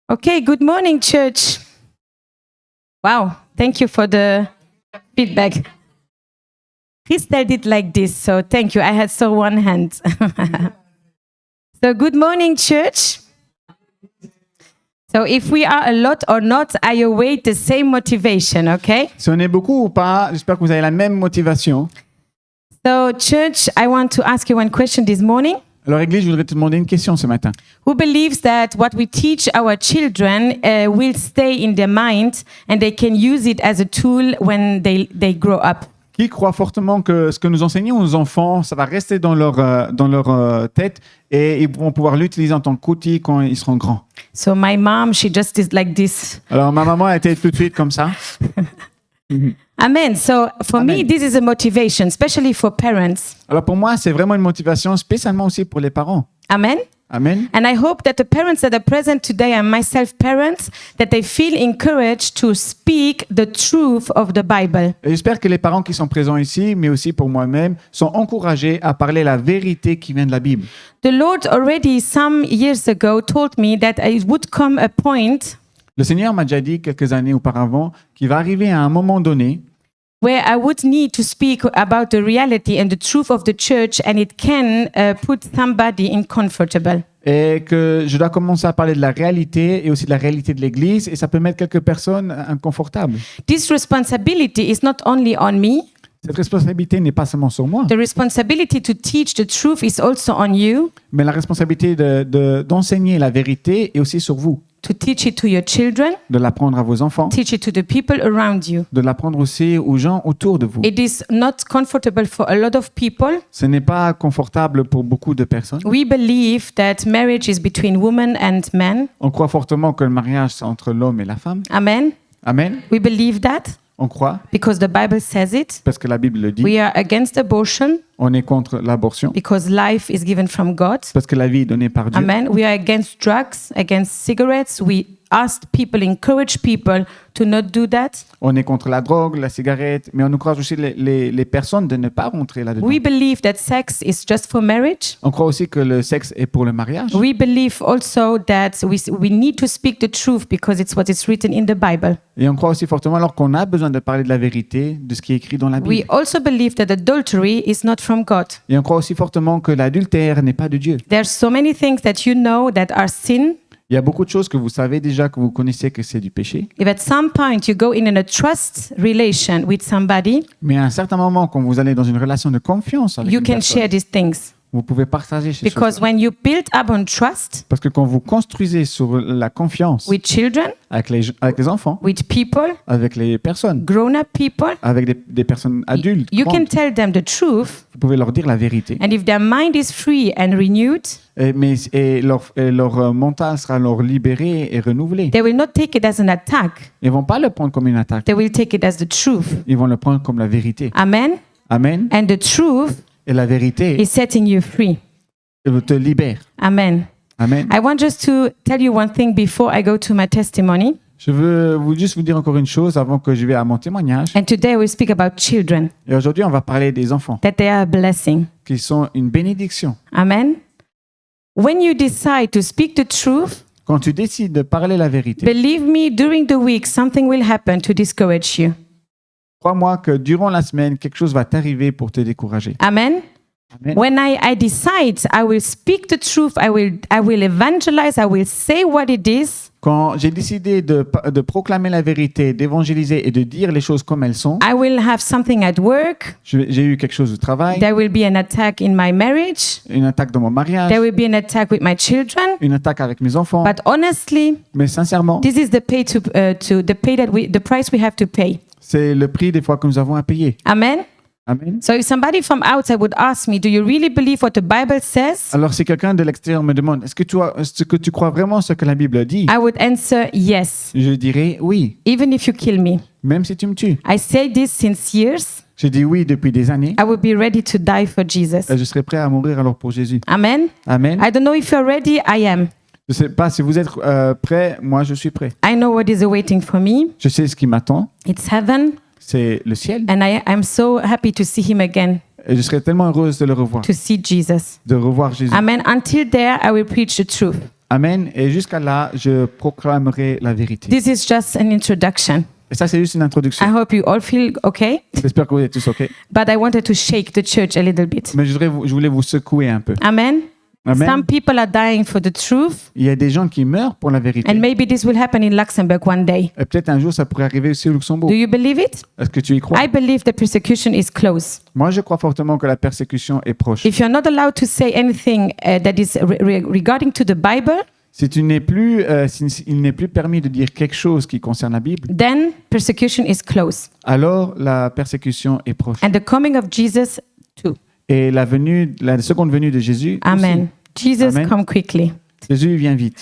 Okay, good morning, church. Wow, thank you for the feedback. Christelle did like this, so thank you. I had so one hand. So good morning, church. So if we are a lot or not, I await the same motivation, okay? Si on est beaucoup ou pas, j'espère que vous avez la même motivation. So church, I want to ask you one question this morning. Alors Église, je voudrais te demander une question ce matin. Who believes that what we teach our children will stay in their mind and they can use it as a tool when they grow up? Qui croit fortement que ce que nous enseignons aux enfants, ça va rester dans leur tête et ils vont pouvoir l'utiliser en tant qu'outil quand ils seront grands? So my mom, she just did like this. Alors ma maman a été tout de suite comme ça. Amen. So for me, Amen. this is a motivation, especially for parents. Alors pour moi, c'est vraiment une motivation, spécialement aussi pour les parents. Amen. Amen. And I hope that the parents that are present today, and myself parents, that they feel encouraged to speak the truth of the Bible. Et j'espère que les parents qui sont présents ici, mais aussi pour moi-même, sont encouragés à parler la vérité qui vient de la Bible. The Lord already some years ago told me that it would come a point Le Seigneur m'a déjà dit quelques années auparavant qu'il va arriver à un moment donné where I would need to speak about the reality and the truth of the church, and it can put somebody uncomfortable. et que je dois commencer à parler de la réalité et aussi de la réalité de l'Église et ça peut mettre quelques personnes inconfortables. This responsibility is not only on me. Cette responsabilité n'est pas seulement sur moi, The responsibility to teach the truth is also on you, mais la responsabilité d'enseigner la vérité est aussi sur vous, to teach it to your children, de l'apprendre à vos enfants, teach it to the people around you. de l'apprendre aussi aux gens autour de vous. It is not comfortable for a lot of people. Ce n'est pas confortable pour beaucoup de personnes. We believe that marriage is between women and men. On croit fortement que le mariage, c'est entre l'homme et la femme. Amen. Amen. We believe that On croit, because the Bible says it. parce que la Bible le dit. We are against abortion On est contre l'abortion, because life is given from God. parce que la vie est donnée par Dieu. Amen. We are against drugs, against cigarettes. We ask people, encourage people to not do that. On est contre la drogue, la cigarette, mais on encourage aussi les personnes de ne pas rentrer là-dedans. We believe that sex is just for marriage. On croit aussi que le sexe est pour le mariage. We believe also that we need to speak the truth because it's what is written in the Bible. Et on croit aussi fortement alors qu'on a besoin de parler de la vérité, de ce qui est écrit dans la We Bible. also believe that adultery is not from God. Et on croit aussi fortement que l'adultère n'est pas de Dieu. There's so many things that you know that are sin. Il y a beaucoup de choses que vous savez déjà, que vous connaissez que c'est du péché. If at some point you go in a trust relation with somebody, Mais à un certain moment, quand vous allez dans une relation de confiance avec you une can personne, share these things. vous pouvez partager ces Because choses. when you build up on trust Parce que quand vous construisez sur la confiance with children, avec les enfants, with people, avec les personnes, grown-up people, avec des personnes adultes, you can grandes, tell them the truth. vous pouvez leur dire la vérité. And if their mind is free and renewed, Et leur mental sera alors libéré et renouvelé. they will not take it as an attack. Ils ne vont pas le prendre comme une attaque. They will take it as the truth. Ils vont le prendre comme la vérité. Amen. Amen. And the truth Et la vérité is setting you free. te libère. Amen. Amen. I want just to tell you one thing before I go to my testimony. Je veux juste vous dire encore une chose avant que je vais à mon témoignage. And today we'll speak about children, Et aujourd'hui, on va parler des enfants, that they are a blessing. qui sont une bénédiction. Amen. When you decide to speak the truth, Quand tu décides de parler la vérité, believe me, during the week, something will happen to discourage you. crois-moi que durant la semaine, quelque chose va t'arriver pour te décourager. Amen. Amen. When I decide I will speak the truth, I will evangelize, I will say what it is, Quand j'ai décidé de proclamer la vérité, d'évangéliser et de dire les choses comme elles sont, I will have something at work. j'ai eu quelque chose au travail, There will be an attack in my marriage. une attaque dans mon mariage, There will be an attack with my children. une attaque avec mes enfants. But honestly, Mais sincèrement, this is the price we have to pay. c'est le prix des fois que nous avons à payer. Amen. Amen. So if somebody from outside would ask me, do you really believe what the Bible says? Alors si quelqu'un de l'extérieur me demande, est-ce que tu crois vraiment ce que la Bible dit? I would answer yes, Je dirais oui, even if you kill me. même si tu me tues. I say this since years. Je dis oui depuis des années. I would be ready to die for Jesus. Et je serai prêt à mourir alors pour Jésus. Amen. Amen. I don't know if you're ready. I am. Je ne sais pas si vous êtes prêts, moi je suis prêt. I know what is awaiting for me. Je sais ce qui m'attend, It's heaven. c'est le ciel. And I'm so happy to see him again, Et je serai tellement heureuse de le revoir, to see Jesus. de revoir Jésus. Amen. Until there, I will preach the truth. Amen. Et jusqu'à là, je proclamerai la vérité. This is just an introduction. Et ça, c'est juste une I introduction. hope you all feel okay, J'espère que vous êtes tous OK. but I wanted to shake the church a little bit. Mais je voulais vous secouer un peu. Amen. Amen. Some people are dying for the truth, Il y a des gens qui meurent pour la vérité. and maybe this will happen in Luxembourg one day. Et peut-être un jour, ça pourrait arriver aussi au Luxembourg. Do you believe it? Est-ce que tu y crois? I believe the persecution is close. Moi, je crois fortement que la persécution est proche. If you're not allowed to say anything that is regarding to the Bible, Si tu n'es plus, il n'est plus permis de dire quelque chose qui concerne la Bible, then persecution is close. alors la persécution est proche. And the coming of Jesus too. Et la seconde venue de Jésus, Amen. Jesus, Amen. come quickly. aussi. Jésus vient vite.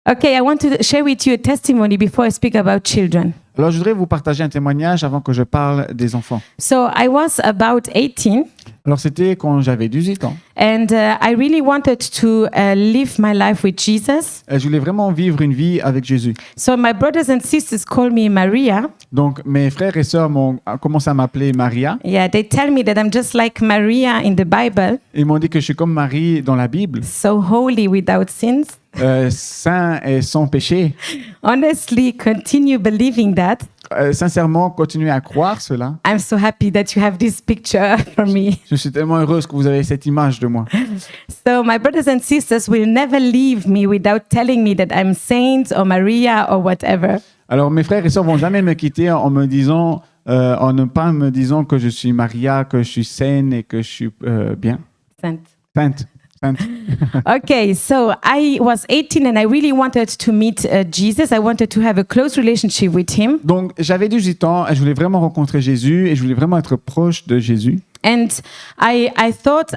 Okay, I want to share with you a testimony before I speak about children. Alors, je voudrais vous partager un témoignage avant que je parle des enfants. So I was about 18, Alors, c'était quand j'avais 18 ans. and I really wanted to live my life with Jesus. Je voulais vraiment vivre une vie avec Jésus. So my brothers and sisters call me Maria. Donc, mes frères et sœurs ont commencé à m'appeler Maria. Yeah, they tell me that I'm just like Maria in the Bible, Ils m'ont dit que je suis comme Marie dans la Bible, so holy without sins. saint et sans péché. Honestly, continue believing that. Sincèrement, continuez à croire cela. I'm so happy that you have this picture for me. Je suis tellement heureuse que vous avez cette image de moi. So my brothers and sisters will never leave me without telling me that I'm Saint or Maria or whatever. Alors, mes frères et sœurs vont jamais me quitter en me disant, en ne pas me disant que je suis Maria, que je suis saine et que je suis bien. Saint. Sainte. Sainte. Okay, so I was 18 and I really wanted to meet Jesus. I wanted to have a close relationship with him. Donc, j'avais 18 ans et je voulais vraiment rencontrer Jésus et je voulais vraiment être proche de Jésus. And I thought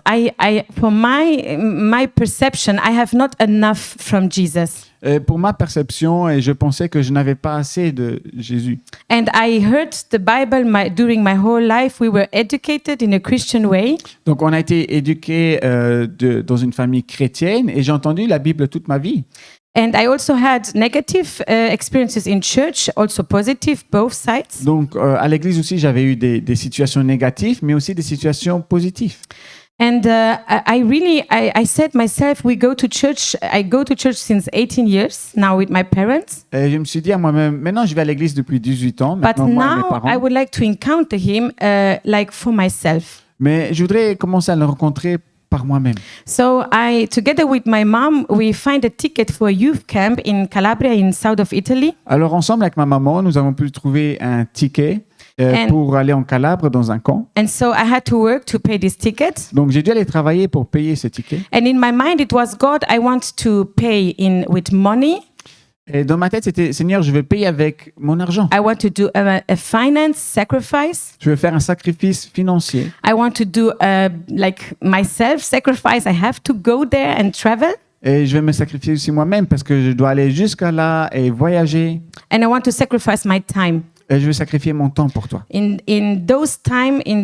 for my perception, I have not enough from Jesus. Pour ma perception, et je pensais que je n'avais pas assez de Jésus. And I heard the Bible during my whole life. We were educated in a Christian way. Donc, on a été éduqués dans une famille chrétienne et j'ai entendu la Bible toute ma vie. And I also had negative experiences in church, also positive, both sides. Donc, à l'église aussi, j'avais eu des situations négatives, mais aussi des situations positives. And I said myself, I go to church since 18 years now with my parents. Et je me suis dit à moi-même, maintenant je vais à l'église depuis 18 ans, But maintenant moi et mes now I parents. would like to encounter him like for myself. Mais je voudrais commencer à le rencontrer par moi-même. So together with my mom, we find a ticket for a youth camp in Calabria in south of Italy. Alors ensemble avec ma maman, nous avons pu trouver un ticket And- pour aller en Calabre dans un camp. And so I had to work to pay this ticket. Donc j'ai dû aller travailler pour payer ce ticket. And in my mind, it was God, I want to pay with money. Et dans ma tête, c'était Seigneur, je vais payer avec mon argent. I want to do a finance sacrifice. Je vais faire un sacrifice financier. I want to do like myself sacrifice. I have to go there and travel. Et je vais me sacrifier aussi moi-même parce que je dois aller jusqu'à là et voyager. And I want to sacrifice my time. Et je vais sacrifier mon temps pour toi. In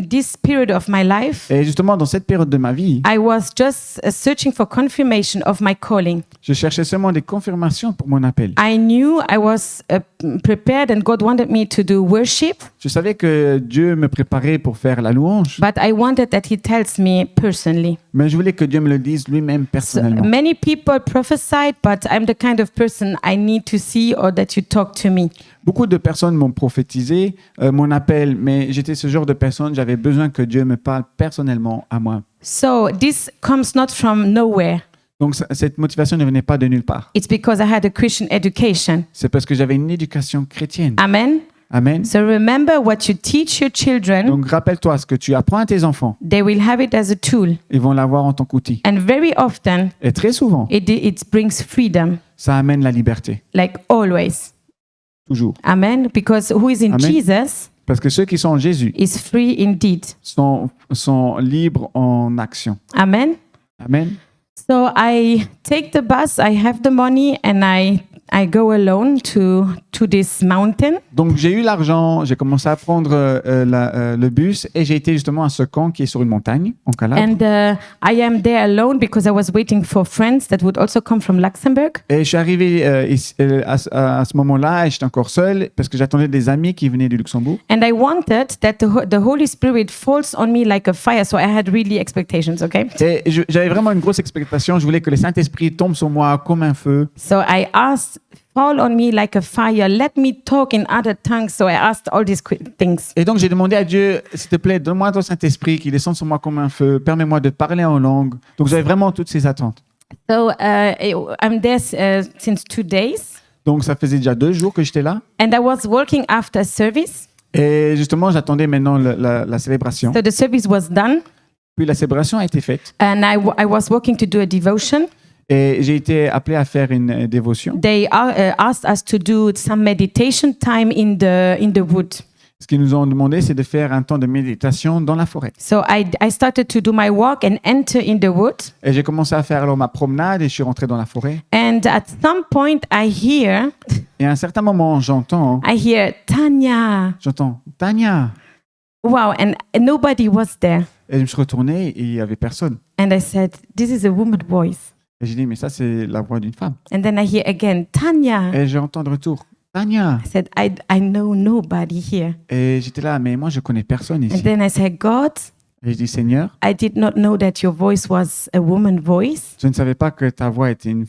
this period of my life, Et justement, dans cette période de ma vie, I was just searching for confirmation of my calling. je cherchais seulement des confirmations pour mon appel. I knew I was prepared and God wanted me to do worship, Je savais que Dieu me préparait pour faire la louange, but I wanted that He tells me personally. mais je voulais que Dieu me le dise lui-même So personnellement. many people prophesied, but I'm the kind of person I need to see or that you talk to me. Beaucoup de personnes m'ont prophétisé mon appel, mais j'étais ce genre de personne, j'avais besoin que Dieu me parle personnellement à moi. So this comes not from nowhere. Donc cette motivation ne venait pas de nulle part. It's because I had a Christian education. C'est parce que j'avais une éducation chrétienne. Amen. Amen. So remember what you teach your children, Donc rappelle-toi, ce que tu apprends à tes enfants, they will have it as a tool. ils vont l'avoir en tant qu'outil. And very often, Et très souvent, it brings freedom, ça amène la liberté. like always. Toujours. Amen. Because who is in Amen. Jesus Parce que ceux qui sont en Jésus is free indeed. sont libres en action. Amen. Amen. So I take the bus, I have the money, and I I go alone to this mountain. Donc j'ai eu l'argent, j'ai commencé à prendre le bus et j'ai été justement à ce camp qui est sur une montagne en Calabre. And I am there alone because I was waiting for friends that would also come from Luxembourg. Et je suis arrivé à ce moment-là et j'étais encore seul parce que j'attendais des amis qui venaient du Luxembourg. And I wanted that the Holy Spirit falls on me like a fire. So I had really expectations, okay? Et j'avais vraiment une grosse expectation. Je voulais que le Saint-Esprit tombe sur moi comme un feu. So I asked, fall on me like a fire. Let me talk in other tongues. So I asked all these things. Et donc j'ai demandé à Dieu, s'il te plaît, donne-moi ton Saint-Esprit qui descende sur moi comme un feu. Permets-moi de parler en langue. Donc j'avais vraiment toutes ces attentes. So I'm there since 2 days. Donc ça faisait déjà 2 jours que j'étais là. And I was working after service. Et justement, j'attendais maintenant la célébration. So the service was done. Puis la célébration a été faite. And I was working to do a devotion. Et j'ai été appelé à faire une dévotion. They asked us to do some meditation time in the wood. Ce qu'ils nous ont demandé, c'est de faire un temps de méditation dans la forêt. So I started to do my walk and enter in the wood. Et j'ai commencé à faire alors ma promenade et je suis rentré dans la forêt. And at some point I hear Et à un certain moment, j'entends Tanya. Tanya. Wow, and nobody was there. Et je me suis retourné et il n'y avait personne. And I said, this is a woman's voice. Et j'ai dit, mais ça, c'est la voix d'une femme. And then I hear again, Tanya. Et j'entends de retour, Tanya. I said, I know nobody here. Et j'étais là, mais moi, je connais personne And ici. then I said, God, Et je dis, Seigneur, I did not know that your voice was a woman's voice. je ne savais pas que ta voix était une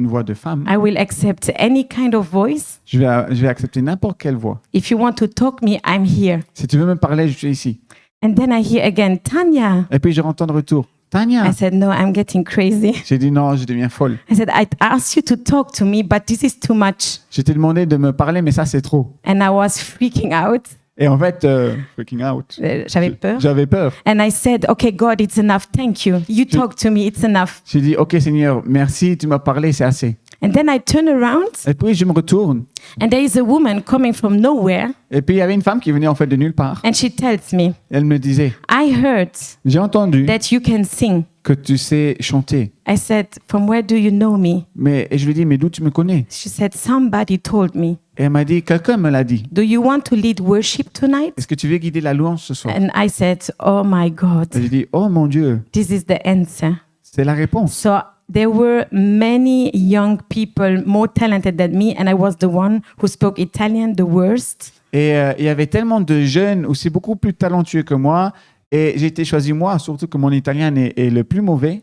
voix de femme. I will accept any kind of voice. Je vais accepter n'importe quelle voix. If you want to talk me, I'm here. Si tu veux me parler, je suis ici. And then I hear again, Tanya. Et puis je entends de retour, Tanya. I said, no, I'm getting crazy. J'ai dit non, je deviens folle. I said, I asked you to talk to me, but this is too much. Je t'ai demandé de me parler, mais ça c'est trop. And I was freaking out. Et en fait, freaking out. J'avais peur. J'avais peur. And I said, okay, God, it's enough. Thank you. You talk to me. It's enough. J'ai dit, ok Seigneur, merci, tu m'as parlé, c'est assez. And then I turn around Et puis je me retourne. and there is a woman coming from nowhere Et puis il y avait une femme qui venait en fait de nulle part. and she tells me, Elle me disait, I heard j'ai entendu that you can sing. que tu sais chanter. I said, from where do you know me? Et je lui ai dit, mais d'où tu me connais? She said, somebody told me. Et elle m'a dit, quelqu'un me l'a dit. Do you want to lead worship tonight? Est-ce que tu veux guider la louange ce soir? And I said, oh my God, Et j'ai dit, oh mon Dieu, this is the answer. c'est la réponse. So there were many young people more talented than me, and I was the one who spoke Italian the worst. Et il y avait tellement de jeunes aussi beaucoup plus talentueux que moi. Et j'ai été choisi moi, surtout que mon italien est le plus mauvais.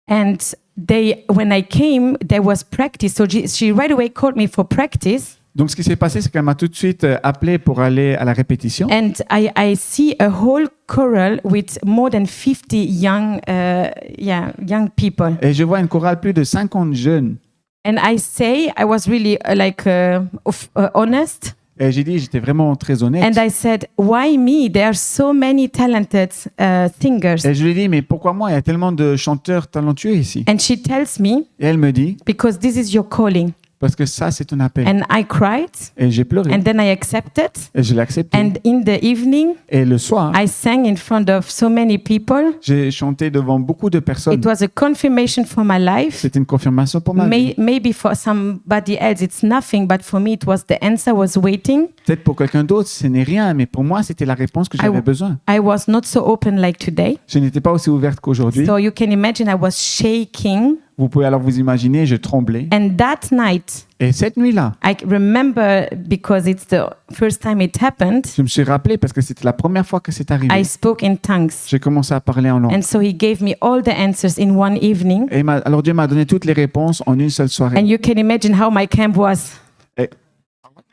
And when I came, there was practice. So she right away called me for practice. Donc ce qui s'est passé, c'est qu'elle m'a tout de suite appelé pour aller à la répétition. And I see a whole choral with more than 50 young people. Et je vois une chorale plus de 50 jeunes. And I was really honest. Et j'ai dit, j'étais vraiment très honnête. And I said, why me? There are so many talented singers. Et je lui ai dit, mais pourquoi moi? Il y a tellement de chanteurs talentueux ici. And she tells me, Et elle me dit, because this is your calling. parce que ça, c'est ton appel. And I cried. Et j'ai pleuré. And then I accepted. Et je l'ai accepté. And in the evening, Et le soir, I sang in front of so many people. j'ai chanté devant beaucoup de personnes. It was a confirmation for my life. C'était une confirmation pour ma vie. Maybe for somebody else it's nothing, but for me it was the answer I was waiting. Peut-être pour quelqu'un d'autre, ce n'est rien, mais pour moi, c'était la réponse que j'avais besoin. I was not so open like today. Je n'étais pas aussi ouverte qu'aujourd'hui. So you can imagine I was shaking. Vous pouvez alors vous imaginer, je tremblais. And that night, Et cette nuit-là, I remember because it's the first time it happened, je me suis rappelé parce que c'était la première fois que c'est arrivé. I spoke in tongues. J'ai commencé à parler en langue. And so he gave me all the answers in one evening. Et alors Dieu m'a donné toutes les réponses en une seule soirée. And you can imagine how my camp was. Et,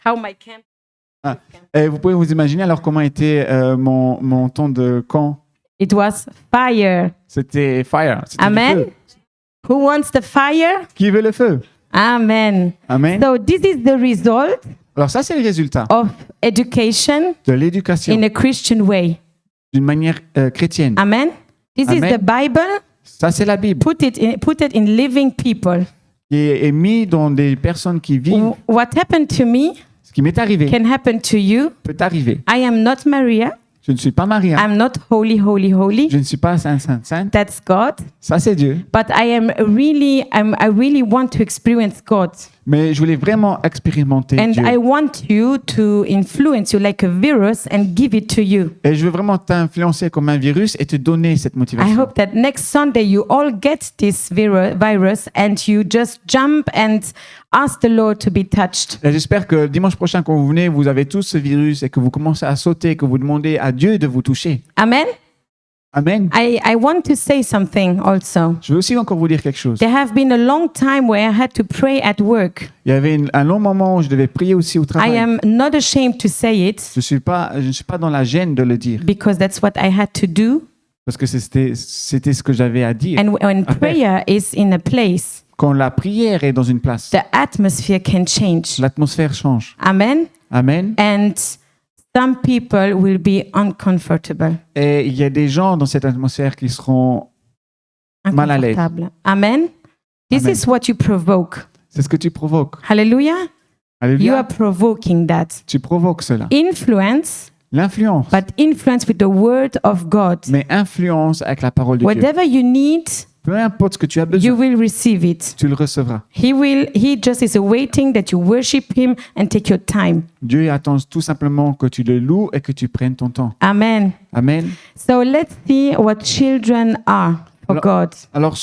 How my camp. et vous pouvez vous imaginer alors comment était mon temps de camp. It was fire. C'était fire. C'était du Amen. feu. Who wants the fire? Qui veut le feu? Amen. Amen. So this is the result Alors ça, c'est le résultat of education de l'éducation in a Christian way. d'une manière chrétienne. Amen. This is Amen. the Bible. Ça, c'est la Bible Put it in living people. qui est mis dans des personnes qui vivent. What happened to me Ce qui m'est arrivé can happen to you. peut arriver. I am not Maria. Je ne suis pas Maria. I'm not holy. Je ne suis pas sainte. That's God. Ça, c'est Dieu. But I really want to experience God. Mais je voulais vraiment expérimenter And Dieu. I want you to influence you like a virus and give it to you. Et je veux vraiment t'influencer comme un virus et te donner cette I motivation. hope that next Sunday you all get this virus and you just jump and ask the Lord to be touched. Et j'espère que dimanche prochain, quand vous venez, vous avez tous ce virus et que vous commencez à sauter, que vous demandez à Dieu de vous toucher. Amen. Amen. I want to say something also. Je veux aussi encore vous dire quelque chose. There have been a long time where I had to pray at work. Il y avait un long moment où je devais prier aussi au I travail. am not ashamed to say it Je ne suis pas dans la gêne de le dire because that's what I had to do. parce que c'était ce que j'avais à dire. And when prayer is in a place, Quand la prière est dans une place, the atmosphere can change. l'atmosphère change. Amen. Amen. And some people will be uncomfortable. Et il y a des gens dans cette atmosphère qui seront mal à l'aise. Uncomfortable. Amen. This Amen. is what you provoke. C'est ce que tu provoques. Hallelujah. You Alléluia. are provoking that. Tu provoques cela. Influence, L'influence. but influence with the word of God. Mais influence avec la parole de Dieu. Whatever you need, Peu importe ce que tu as you besoin, will receive it. tu le recevras. He just is awaiting that you worship him and take your time. Dieu attend tout simplement que tu le loues et que tu prennes ton temps. Amen. Amen. So let's see what children are for God. Alors,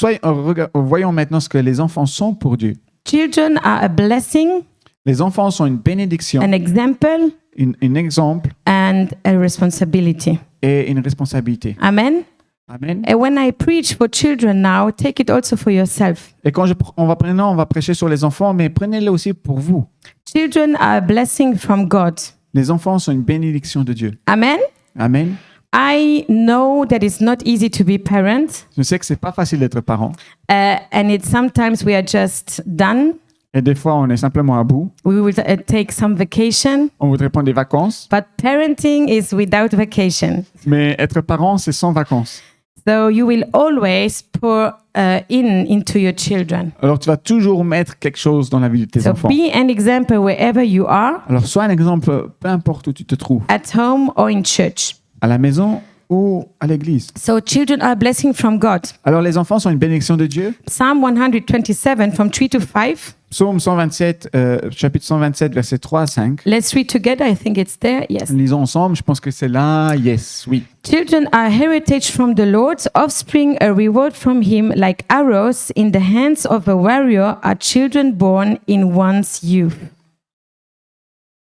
voyons maintenant ce que les enfants sont pour Dieu. Children are a blessing, Les enfants sont une bénédiction, an example, un exemple and a responsibility. et une responsabilité. Amen. Amen. And when I preach for children now, take it also for yourself. Et quand on va prêcher sur les enfants, mais prenez-le aussi pour vous. Children are a blessing from God. Les enfants sont une bénédiction de Dieu. Amen. Amen. I know that it's not easy to be parent, Je sais que c'est pas facile d'être parent. and it's sometimes we are just done. Et des fois, on est simplement à bout. We will take some vacation, On voudrait prendre des vacances. but parenting is without vacation. Mais être parent, c'est sans vacances. So you will always pour into your children. Alors, tu vas toujours mettre quelque chose dans la vie de tes So enfants. be an example wherever you are, Alors, sois un exemple, peu importe où tu te trouves, at home or in church. à la maison ou à l'église. So children are a blessing from God. Alors, les enfants sont une bénédiction de Dieu. Psalm 127 from 3 to 5. Psaume 127, chapitre 127, versets 3 à 5. Let's read together. I think it's there. Yes. Lisons ensemble. Je pense que c'est là. Yes, oui. Children are heritage from the Lord, offspring a reward from him, like arrows in the hands of a warrior are children born in one's youth.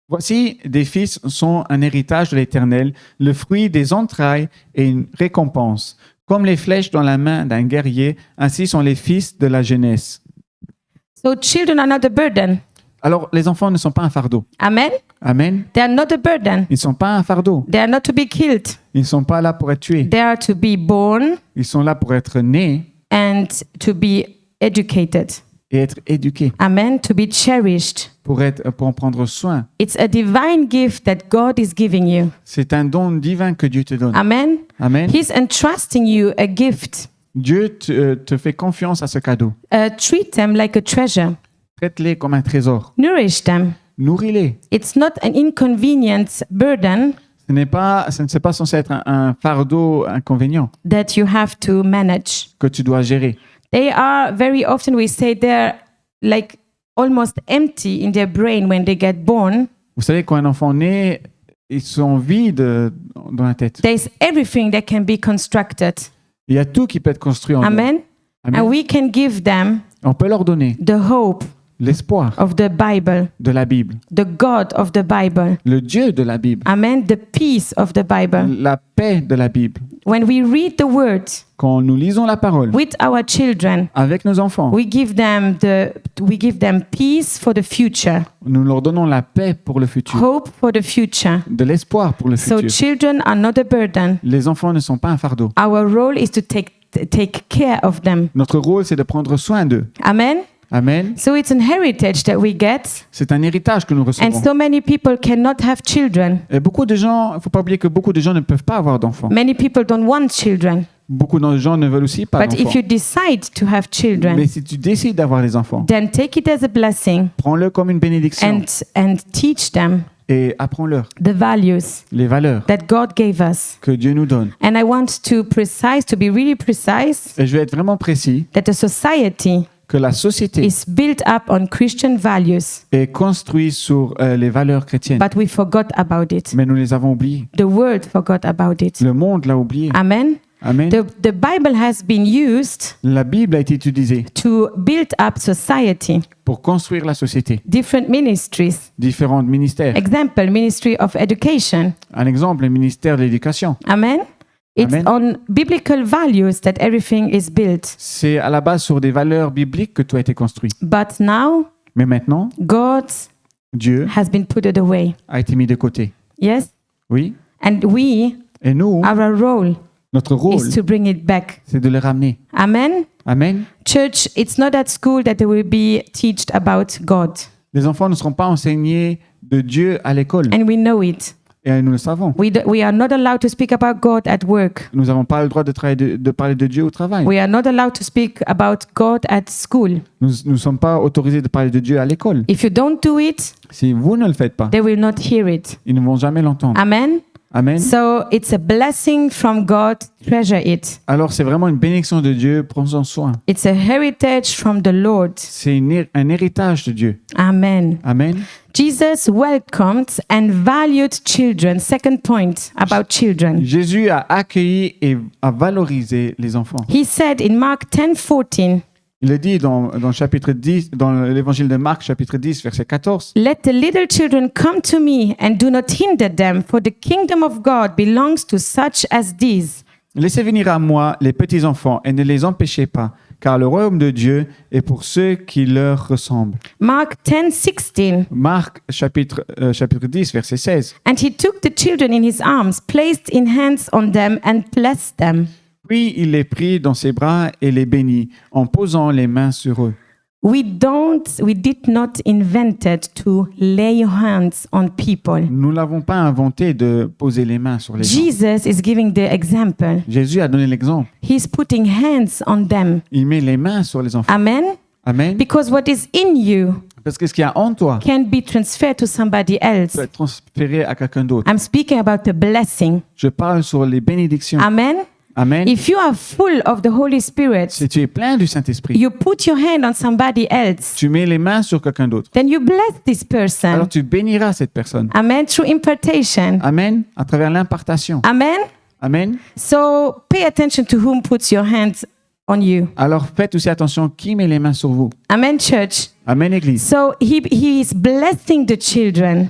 Voici, des fils sont un héritage de l'Éternel, le fruit des entrailles et une récompense. Comme les flèches dans la main d'un guerrier, ainsi sont les fils de la jeunesse. So children are not a burden. Alors, les enfants ne sont pas un fardeau. Amen. Amen. They are not a burden. Ils ne sont pas un fardeau. They are not to be killed. Ils ne sont pas là pour être tués. They are to be born Ils sont là pour être nés and to be educated. et être éduqués, Amen. To be cherished. pour en prendre soin. It's a divine gift that God is giving you. C'est un don divin que Dieu te donne. Amen. Amen. He's entrusting you a gift. Dieu te fait confiance à ce cadeau. Treat them like a treasure. Traite-les comme un trésor. Nourish them. Nourris-les. It's not an inconvenient burden Ce n'est pas censé être un fardeau inconvénient that you have to manage. que tu dois gérer. They are very often, we say, they're like almost empty in their brain when they get born. Vous savez, quand un enfant naît, ils sont vides dans la tête. There's everything that can be constructed. Il y a tout qui peut être construit en eux. Amen. Amen. And we can give them On peut leur donner the hope l'espoir of the Bible, de la Bible, the God of the Bible. le Dieu de la Bible, Amen. The peace of the Bible. la paix de la Bible. When we read the word Quand nous lisons la parole with our children, avec nos enfants, we give them peace for the future, nous leur donnons la paix pour le futur, hope for the future. de l'espoir pour le So futur. children are not a burden. Les enfants ne sont pas un fardeau. Our role is to take care of them. Notre rôle, c'est de prendre soin d'eux. Amen. Amen. So it's an heritage that we get, C'est un héritage que nous and recevons. so many people cannot have children. Et beaucoup de gens, il ne faut pas oublier que beaucoup de gens ne peuvent pas avoir d'enfants. Many people don't want children. Beaucoup de gens ne veulent aussi pas But d'enfants. if you decide to have children, Mais si tu décides d'avoir des enfants, then take it as a blessing prends-le comme une bénédiction and teach them et apprends-leur the values les valeurs that God gave us. que Dieu nous donne. And I want to be really precise, Et je vais être vraiment précis. that the society que la société is built up on Christian values, est construite sur les valeurs chrétiennes, but we forgot about it. mais nous les avons oubliées. The world forgot about it. Le monde l'a oublié. Amen. Amen. The Bible has been used La Bible a été utilisée to build up society, pour construire la société. different ministries. Différents ministères. Example, Ministry of Education. Un exemple, le ministère de l'Éducation. Amen. It's Amen. on biblical values that everything is built. C'est à la base sur des valeurs bibliques que tout a été construit. But now, Mais maintenant, God Dieu has been put away. a été mis de côté. Yes? Oui. And we, Et nous, our role notre rôle, is to bring it back. c'est de le ramener. Amen. Amen. Church, it's not at school that they will be taught about God. Les enfants ne seront pas enseignés de Dieu à l'école. And we know it. Et nous le savons. We are not allowed to speak about God at work. Nous n'avons pas le droit de parler de Dieu au travail. We are not allowed to speak about God at school. Nous ne sommes pas autorisés de parler de Dieu à l'école. If you don't do it, Si vous ne le faites pas, they will not hear it. ils ne vont jamais l'entendre. Amen. Amen. So it's a blessing from God. Treasure it. Alors c'est vraiment une bénédiction de Dieu. Prends-en soin. It's a heritage from the Lord. C'est un héritage de Dieu. Amen. Amen. Jesus welcomed and valued children. Second point about children. Jésus a accueilli et a valorisé les enfants. He said in Mark 10:14, Il le dit dans le chapitre 10, dans l'évangile de Marc, chapitre 10, verset 14. "Let the little children come to me and do not hinder them, for the kingdom of God belongs to such as these." Laissez venir à moi les petits enfants et ne les empêchez pas, car le royaume de Dieu est pour ceux qui leur ressemblent. Mark 10:16. Marc, chapitre 10, verset 16. And he took the children in his arms, placed in hands on them, and blessed them. Puis il les prit dans ses bras et les bénit, en posant les mains sur eux. We did not invented to lay hands on people. Nous n'avons pas inventé de poser les mains sur les gens. Jesus is giving the example. Jésus a donné l'exemple. He's putting hands on them. Il met les mains sur les enfants. Amen. Amen. Because what is in you Parce que ce qu'il y a en toi can be transferred to somebody else. peut être transféré à quelqu'un d'autre. I'm speaking about the blessing. Je parle sur les bénédictions. Amen. Amen. If you are full of the Holy Spirit, Si tu es plein du Saint-Esprit, you put your hand on somebody else, tu mets les mains sur quelqu'un d'autre. then you bless this person. Alors tu béniras cette personne. Amen. Through impartation. Amen. À travers l'impartation. Amen. Amen. So pay attention to whom puts your hands on you. Alors faites aussi attention qui met les mains sur vous. Amen, church. Amen, Église. So he is blessing the children.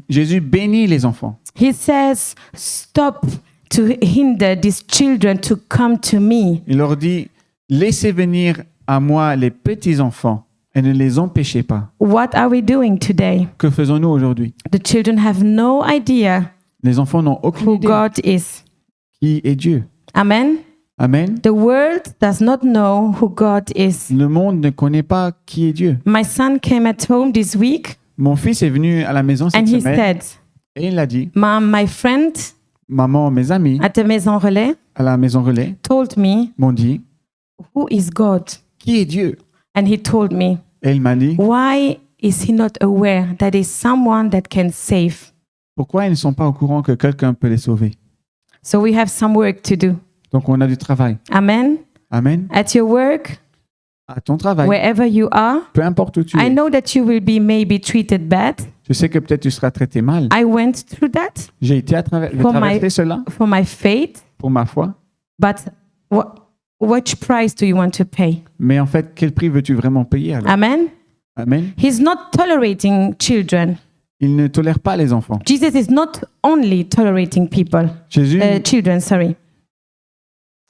Jésus bénit les enfants. He says, stop to hinder these children to come to me. Il leur dit, laissez venir à moi les petits enfants et ne les empêchez pas. What are we doing today? Que faisons-nous aujourd'hui? The children have no idea Les enfants n'ont aucune who idée God is. qui est Dieu. Amen. Amen. The world does not know who God is. Le monde ne connaît pas qui est Dieu. My son came at home this week Mon fils est venu à la maison cette and he semaine said, et il a dit, Mom, my friend maman, mes amis at the Maison Relais à la maison relais told me, m'ont dit, who is God? qui est Dieu? And he told me, Et il m'a dit, why is he not aware that is someone that can save? pourquoi ils ne sont pas au courant que quelqu'un peut les sauver? So we have some work to do. Donc on a du travail. Amen. Amen. At your work, À ton travail, wherever you are, peu importe où tu I es. know that you will be maybe treated bad. Je sais que peut-être tu seras traité mal. I went through that J'ai été j'ai For traversé cela for my faith, pour ma foi. but which price do you want to pay? Mais en fait, quel prix veux-tu vraiment payer alors? Amen. Amen. He's not tolerating children. Il ne tolère pas les enfants. Jesus is not only tolerating people, Jésus, children, sorry.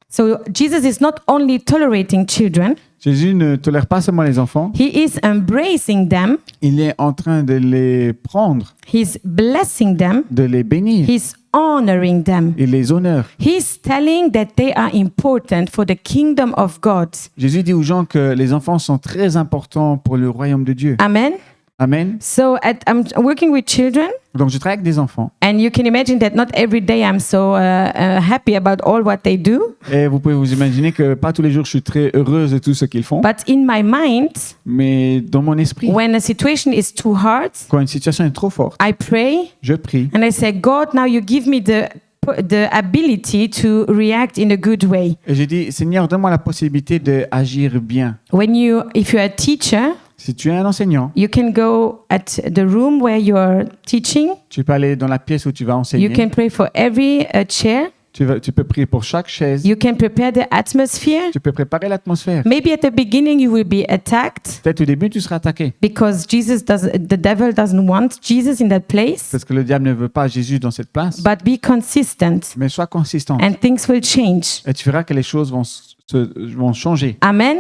So Jesus is not only tolerating children, Jésus ne tolère pas seulement les enfants, he is embracing them, il est en train de les prendre, he's blessing them, de les bénir. he's honoring them. Il les honore. He's telling that they are important for the kingdom of God. Jésus dit aux gens que les enfants sont très importants pour le royaume de Dieu. Amen. Amen. So I'm working with children, Donc je travaille avec des enfants. and you can imagine that not every day I'm so happy about all what they do. Et vous pouvez vous imaginer que pas tous les jours je suis très heureuse de tout ce qu'ils font. But in my mind, Mais dans mon esprit, when a situation is too hard, quand une situation est trop forte, I pray je prie and I say, God, now you give me the the ability to react in a good way. Et j'ai dit, Seigneur, donne-moi la possibilité d'agir bien. If you're a teacher, Si tu es un enseignant, you can go at the room where you're teaching. tu peux aller dans la pièce où tu vas You enseigner. can pray for every chair. Tu peux prier pour chaque chaise. You can prepare the atmosphere. Tu peux préparer l'atmosphère. Maybe at the beginning you will be attacked Peut-être au début, tu seras attaqué. because the devil doesn't want Jesus in that place. Parce que le diable ne veut pas Jésus dans cette place. But be consistent Mais sois consistant. and things will change. Et tu verras que les choses vont changer. Amen.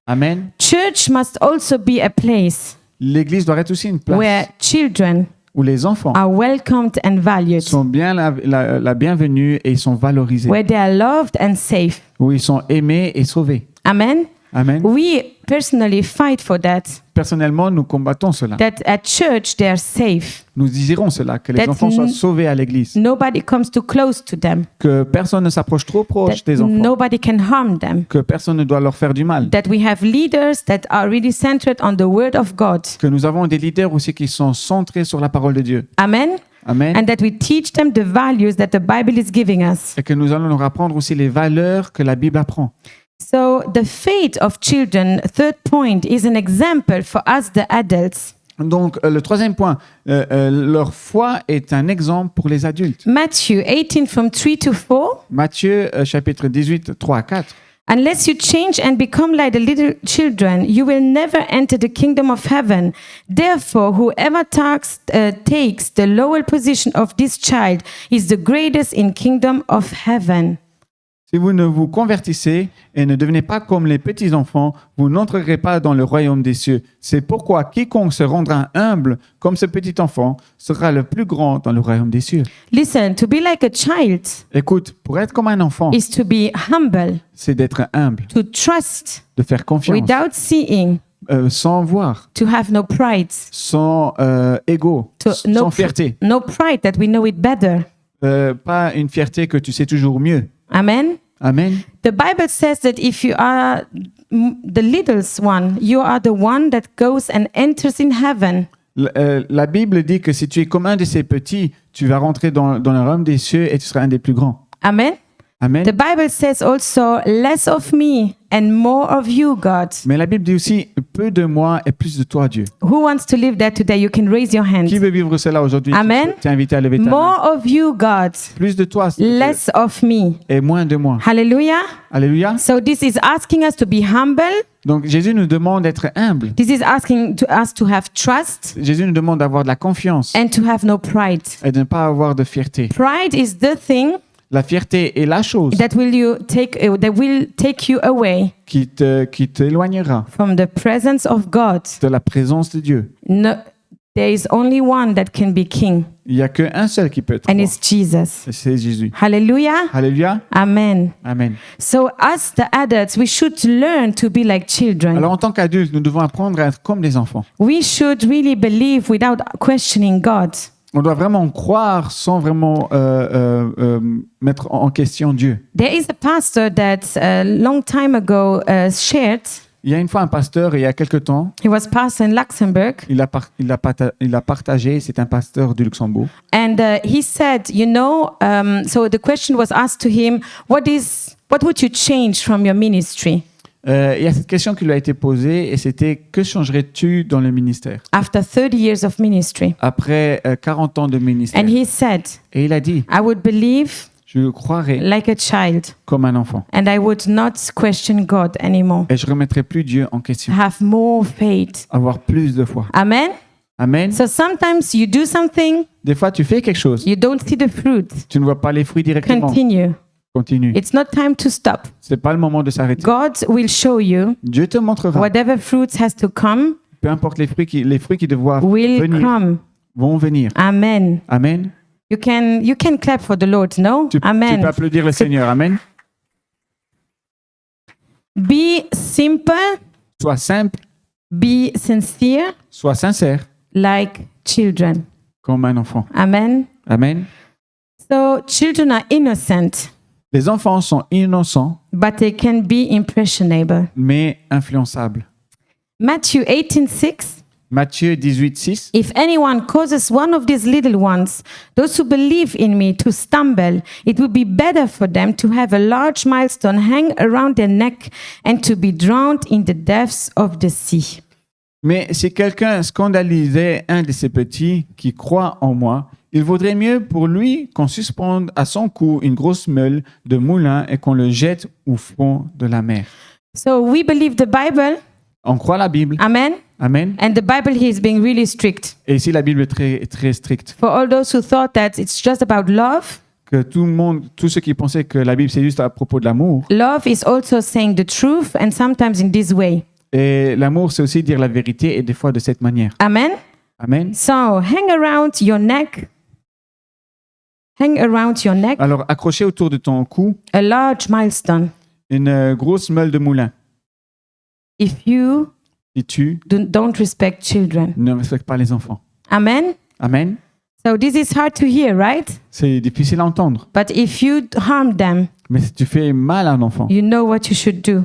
Amen. Church must also be a place L'église doit être aussi une place where children où les enfants are welcomed and valued, sont bien la bienvenue et ils sont valorisés. where they are loved and safe. Où ils sont aimés et sauvés. Amen. Amen. We personally fight for that Personnellement, nous combattons cela. at church they are safe. Nous désirons cela, que les That enfants soient sauvés à l'église. Nobody comes too close to them. Que personne ne s'approche trop proche That des enfants. nobody can harm them. Que personne ne doit leur faire du mal. That we have leaders that are really centered on the word of God. Que nous avons des leaders aussi qui sont centrés sur la parole de Dieu. Amen. Amen. And that we teach them the values that the Bible is giving us. Et que nous allons leur apprendre aussi les valeurs que la Bible apprend. So the faith of children, third point, is an example for us, the adults. Donc, le troisième point, leur foi est un exemple pour les adultes. Matthew 18 from 3 to 4. Matthieu, chapitre 18, 3 à 4. Unless you change and become like the little children, you will never enter the kingdom of heaven. Therefore, whoever takes the lower position of this child is the greatest in kingdom of heaven. Si vous ne vous convertissez et ne devenez pas comme les petits-enfants, vous n'entrerez pas dans le royaume des cieux. C'est pourquoi quiconque se rendra humble comme ce petit enfant sera le plus grand dans le royaume des cieux. Listen, to be like a child Écoute, pour être comme un enfant, is to be humble, c'est d'être humble, to trust de faire confiance, without seeing, sans voir, to have no pride, sans ego, sans fierté. no pride that we know it better. Pas une fierté que tu sais toujours mieux. Amen. Amen. The Bible says that if you are the littlest one, you are the one that goes and enters in heaven. La Bible dit que si tu es comme un de ces petits, tu vas rentrer dans le royaume des cieux et tu seras un des plus grands. Amen. Amen. The Bible says also, less of me and more of you, God. Mais la Bible dit aussi, peu de moi et plus de toi, Dieu. Who wants to live that today? You can raise your hand. Qui veut vivre cela aujourd'hui? Amen. Tu es invité à lever ta main. More of you, God. Plus de toi, s'il te plaît, Less of me. et moins de moi. Hallelujah. Alléluia. So this is asking us to be humble. Donc Jésus nous demande d'être humble. This is asking us to have trust Jésus nous demande d'avoir de la confiance and to have no pride. et de ne pas avoir de fierté. Pride is the thing La fierté est la chose that will take you away qui t'éloignera from the presence of God. de la présence de Dieu. No, there is only one that can be king, Il n'y a qu'un seul qui peut être and roi. it's Jesus. Et c'est Jésus. Hallelujah. Alléluia. Amen. Amen. So us, the adults, we should learn to be like children. Alors en tant qu'adultes, nous devons apprendre à être comme des enfants. We should really believe without questioning God. On doit vraiment croire sans vraiment mettre en question Dieu. There is a pastor that a long time ago shared. Il y a une fois un pasteur, il y a quelque temps, He was pastor in Luxembourg, il a partagé, c'est un pasteur du Luxembourg. and he said, so the question was asked to him, what would you change from your ministry Il y a cette question qui lui a été posée et c'était que changerais-tu dans le ministère after 30 years of ministry? après 40 ans de ministère? And he said, Et il a dit, I would believe je croirais like a child, comme un enfant and I would not question God anymore. et je remettrai plus Dieu en question. Have more faith. Avoir plus de foi. Amen. Amen. So sometimes you do something, Des fois, tu fais quelque chose, you don't see the fruit. tu ne vois pas les fruits directement. Continue. Continue. It's not time to stop. C'est pas le moment de s'arrêter. God will show you Dieu te montrera. whatever fruits has to come Peu importe les fruits qui doivent will venir, come. vont venir. Amen. Amen. You can clap for the Lord, no? Tu peux Amen. applaudir le Seigneur. Amen. Be simple, Sois simple, be sincere, sois sincère like children. comme un enfant. Amen. Amen. So children are innocent, Les enfants sont innocents, but they can be impressionable. mais influençables. Matthew 18:6. Matthieu 18, 6. If anyone causes one of these little ones, those who believe in me, to stumble, it would be better for them to have a large millstone hang around their neck and to be drowned in the depths of the sea. Mais si quelqu'un scandalisait un de ces petits qui croient en moi, il vaudrait mieux pour lui qu'on suspende à son cou une grosse meule de moulin et qu'on le jette au fond de la mer. So we believe the Bible. On croit la Bible. Amen. Amen. And the Bible here is being really strict. Et ici, la Bible est très, très stricte. For all those who thought that it's just about love, Que tout le monde, tous ceux qui pensaient que la Bible c'est juste à propos de l'amour. love is also saying the truth and sometimes in this way. Et l'amour, c'est aussi dire la vérité et des fois de cette manière. Amen. Amen. So hang around your neck. Hang around your neck Alors, accroché autour de ton cou a large millstone. une grosse meule de moulin. If you Et tu don't respect children. ne respectes pas les enfants. Amen. Amen. So this is hard to hear, right? C'est difficile à entendre. But if you harm them, Mais si tu fais mal à un enfant, you know what you should do.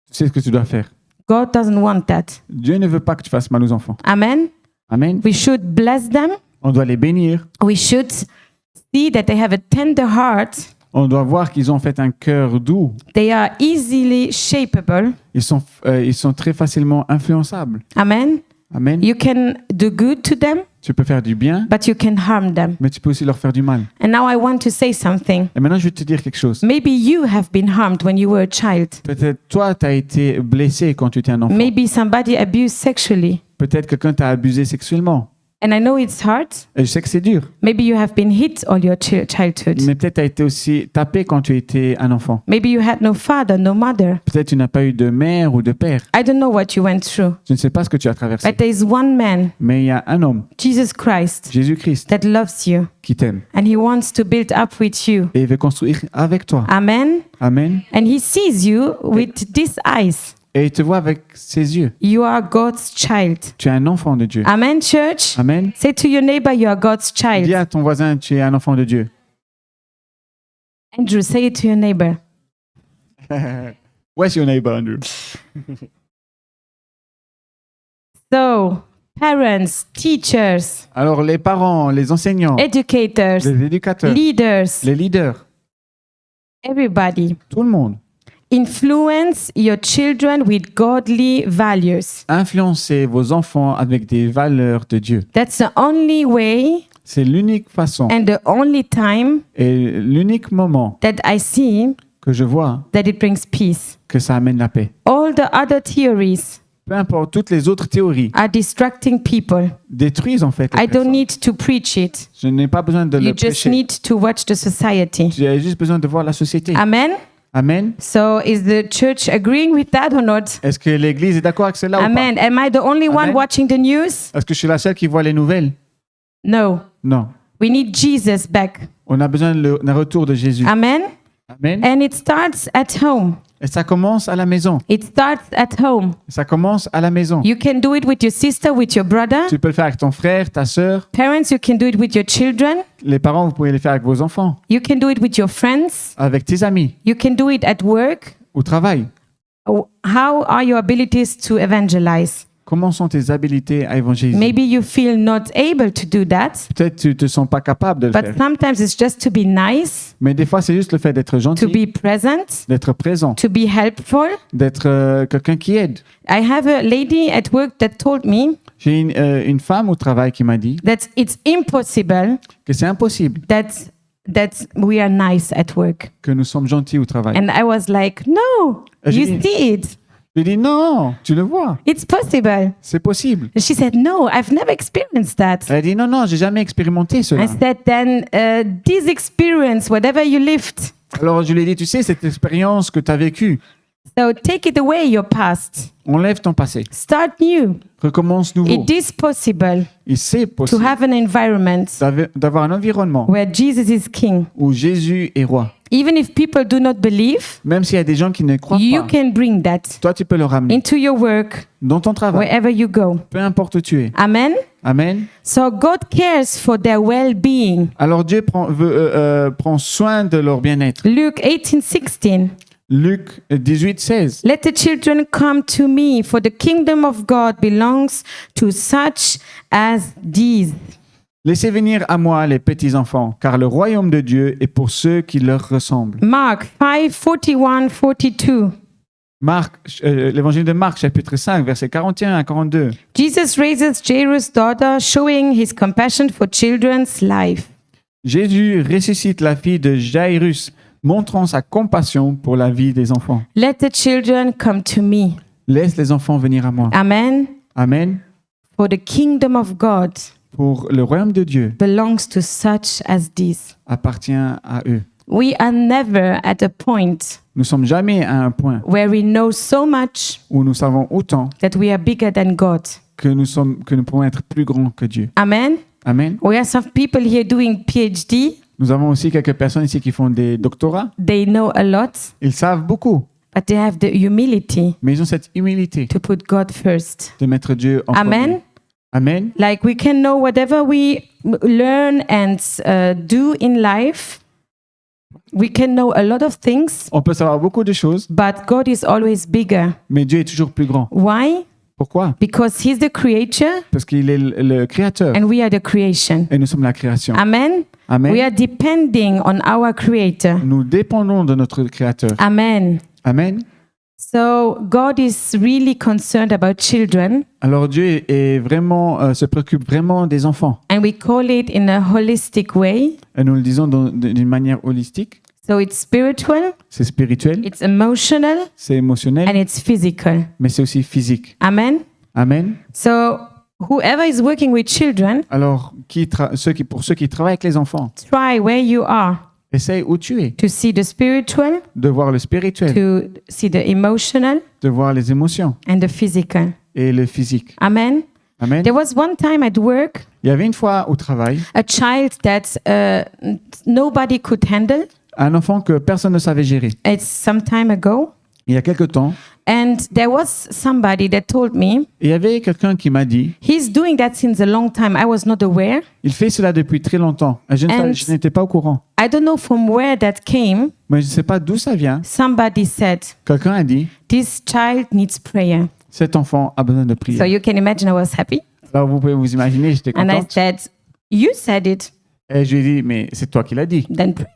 tu sais ce que tu dois faire. God doesn't want that. Dieu ne veut pas que tu fasses mal aux enfants. Amen. Amen. We should bless them. On doit les bénir. We should see that they have a tender heart. On doit voir qu'ils ont en fait un cœur doux. They are easily shapeable. Ils sont très facilement influençables. Amen. Amen. You can do good to them, Tu peux faire du bien, but you can harm them. mais tu peux aussi leur faire du mal. And now I want to say something. Et maintenant, je vais te dire quelque chose. Maybe you have been harmed when you were a child. Peut-être toi, tu as été blessé quand tu étais un enfant. Maybe somebody abused sexually. Peut-être quelqu'un t'a abusé sexuellement. And I know it's hard. Et je sais que c'est dur. Maybe you have been hit all your childhood. Mais peut-être tu as été aussi tapé quand tu étais un enfant. Maybe you had no father, no mother. Peut-être tu n'as pas eu de mère ou de père. I don't know what you went through. Je ne sais pas ce que tu as traversé. But there is one man, Mais il y a un homme, Jesus Christ, Jésus-Christ, that loves you. qui t'aime. And he wants to build up with you. Et il veut construire avec toi. Amen. Amen. And he sees you with these eyes. Et il te voit avec ses yeux. You are God's child. Tu es un enfant de Dieu. Amen, church. Amen. Say to your neighbor, you are God's Dis child. à ton voisin, tu es un enfant de Dieu. Andrew, say it to your neighbor. Where's your neighbor, Andrew? So, parents, teachers, Alors, les parents, les enseignants, educators, les éducateurs, leaders, les leaders, everybody, tout le monde. influence your children with godly values. Influencez vos enfants avec des valeurs de Dieu. That's the only way C'est l'unique façon and the only time et l'unique moment that I see que je vois that it brings peace. que ça amène la paix. All the other theories Peu importe, toutes les autres théories are distracting people. détruisent en fait les I don't personnes. need to preach it. Je n'ai pas besoin de You le just prêcher. need to watch the society. J'ai juste besoin de voir la société. Amen. Amen. So is the church agreeing with that or not? Est-ce que l'Église est d'accord avec cela Amen. Am I the only one Amen. watching the news? ou pas? Est-ce que je suis la seule qui voit les nouvelles? No. Non. We need Jesus back. On a besoin d'un retour de Jésus. Amen. Amen. And it starts at home. Et ça commence à la maison. It starts at home. Ça commence à la maison. You can do it with your sister, with your brother. Tu peux le faire avec ton frère, ta sœur. Parents, you can do it with your children. Les parents, vous pouvez le faire avec vos enfants, You can do it with your friends. avec tes amis, You can do it at work. au travail. How are your abilities to evangelize? Comment sont tes habilités à évangéliser? Maybe you feel not able to do that, Peut-être tu te sens pas capable de le but faire. sometimes it's just to be nice, Mais des fois, c'est juste le fait d'être to gentil, be present, d'être présent, to be helpful. d'être quelqu'un qui aide. I have a lady at work that told me J'ai une femme au travail qui m'a dit that it's impossible que c'est impossible that we are nice at work. que nous sommes gentils au travail. And I was like, no, J'ai you dit- see it. Je lui ai dit non, tu le vois, It's possible. c'est possible. And she said, no, I've never experienced that. Elle a dit non, non, j'ai jamais expérimenté cela. I said, then this experience, whatever you lived, Alors je lui ai dit, tu sais, cette expérience que tu as vécue, so take it away, your past. enlève ton passé, Start new. recommence nouveau. It is possible Et c'est to possible have an environment d'avoir un environnement where Jesus is king. où Jésus est roi. Even if people do not believe, Même s'il y a des gens qui ne croient you pas, can bring that toi tu peux le ramener into your work, dans ton travail, wherever you go. peu importe où tu es. Amen. Amen. So God cares for their well-being. Alors Dieu prend soin de leur bien-être. Luke 18:16. Luc 18, 16. Let the children come to me, for the kingdom of God belongs to such as these. Laissez venir à moi les petits enfants, car le royaume de Dieu est pour ceux qui leur ressemblent. Mark 5, 41, 42. L'évangile de Marc, chapitre 5, versets 41 à 42. Jesus raises Jairus' daughter, showing his compassion for children's life. Jésus ressuscite la fille de Jairus, montrant sa compassion pour la vie des enfants. Let the children come to me. Laisse les enfants venir à moi. Amen. Amen. For the kingdom of God Pour le royaume de Dieu belongs to such as these. appartient à eux. We are never at a point Nous sommes jamais à un point where we know so much où nous savons autant that we are bigger than God. que nous pouvons être plus grands que Dieu. Amen. Amen. We have some people here doing PhD. Nous avons aussi quelques personnes ici qui font des doctorats. They know a lot, Ils savent beaucoup, but they have the humility mais ils ont cette humilité to put God first. de mettre Dieu en Amen. premier. Amen. Like we can know whatever we learn and do in life. We can know a lot of things, On peut savoir beaucoup de choses, but God is always bigger. mais Dieu est toujours plus grand. Why? Pourquoi? Because He's the creator Parce qu'il est le créateur and we are the creation. et nous sommes la création. Amen. Amen. We are depending on our creator. Nous dépendons de notre créateur. Amen. Amen. So God is really concerned about children, Alors Dieu se préoccupe vraiment des enfants. and we call it in a holistic way. Et nous le disons d'une manière holistique. So it's spiritual, C'est spirituel, it's emotional, c'est émotionnel, and it's physical. mais c'est aussi physique. Amen. Amen. So whoever is working with children, Alors, pour ceux qui travaillent avec les enfants, try where you are essaye où tu es, to see the spiritual, de voir le spirituel, to see the emotional, de voir les émotions and the physical. et le physique. Amen. Amen. There was one time at work, Il y avait une fois au travail, a child that nobody could handle. un enfant que personne ne savait gérer. It's some time ago. Il y a quelque temps, And there was somebody that told me, il y avait quelqu'un qui m'a dit, he's doing that since a long time. I was not aware. il fait cela depuis très longtemps. Et je n'étais pas au courant. I don't know from where that came. Mais je ne sais pas d'où ça vient. Somebody said, Quelqu'un a dit, this child needs prayer. cet enfant a besoin de So prier. you can imagine I was happy. Alors vous pouvez vous imaginer, j'étais And I contente. said, you said it, Et je lui ai dit, mais c'est toi qui l'as dit. then pray.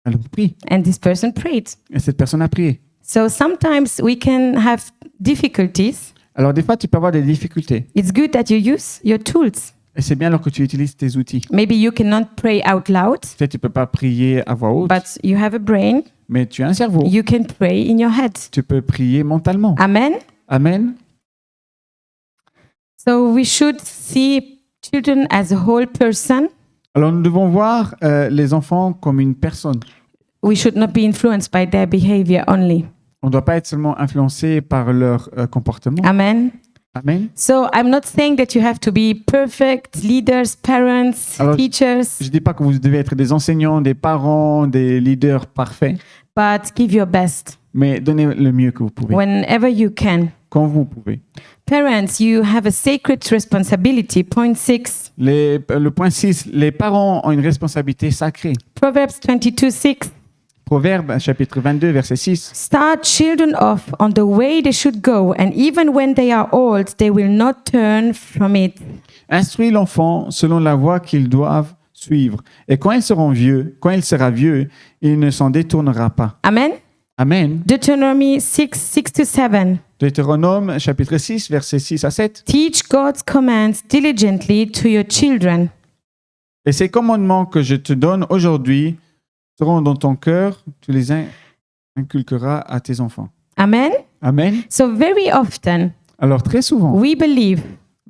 Alors prie. And this person prayed. Et cette personne a prié. So sometimes we can have difficulties. Alors des fois, tu peux avoir des difficultés. It's good that you use your tools. Et c'est bien alors que tu utilises tes outils. Maybe you cannot pray out loud, Peut-être tu ne peux pas prier à voix haute, but you have a brain. mais tu as un cerveau. You can pray in your head. Tu peux prier mentalement. Amen. Amen. So we should see children as a whole person. Alors nous devons voir les enfants comme une personne. We should not be influenced by their behavior only. On ne doit pas être seulement influencé par leur comportement. Amen. Amen. So I'm not saying that you have to be perfect leaders, parents, Alors, teachers, Je ne dis pas que vous devez être des enseignants, des parents, des leaders parfaits, but give your best mais donnez le mieux que vous pouvez, whenever you can. quand vous pouvez. Parents, you have a sacred responsibility. Point 6. Le point 6, les parents ont une responsabilité sacrée. Proverbs 22:6. Proverbe chapitre 22, verset 6. Start children off on the way they should go, and even when they are old, they will not turn from it. Instruis l'enfant selon la voie qu'ils doivent suivre. Et quand il sera vieux, il ne s'en détournera pas. Amen. Amen. Deuteronomy 6:6-7. Deutéronome chapitre 6, verset 6 à 7. Teach God's commands diligently to your children. Et ces commandements que je te donne aujourd'hui seront dans ton cœur, tu les inculqueras à tes enfants. Amen. Amen. So very often Alors très souvent, we believe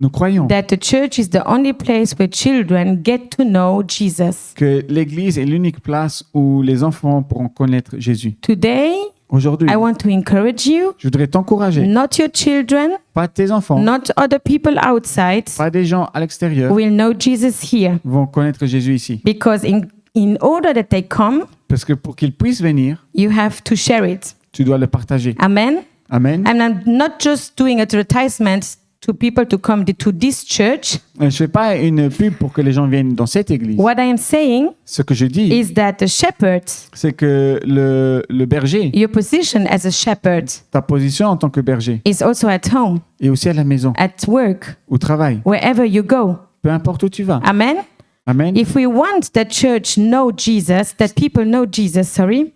nous croyons that the church is the only place where children get to know Jesus. que l'Église est l'unique place où les enfants pourront connaître Jésus. Today, Aujourd'hui, I want to encourage you, je voudrais t'encourager, not your children, pas tes enfants, not other people outside pas des gens à l'extérieur, will know Jesus here. vont connaître Jésus ici. Because in order that they come, Parce que pour qu'ils puissent venir, you have to share it. tu dois le partager. Amen. Amen. And I'm not just doing advertisement to people to come to this church. Je ne fais pas une pub pour que les gens viennent dans cette église. What I am saying Ce que je dis, is that the shepherd, c'est que le berger, your position as a shepherd, ta position en tant que berger, is also at home, et aussi à la maison, at work, au travail, wherever you go. peu importe où tu vas. Amen. Amen. If we want that church know Jesus, that people know Jesus,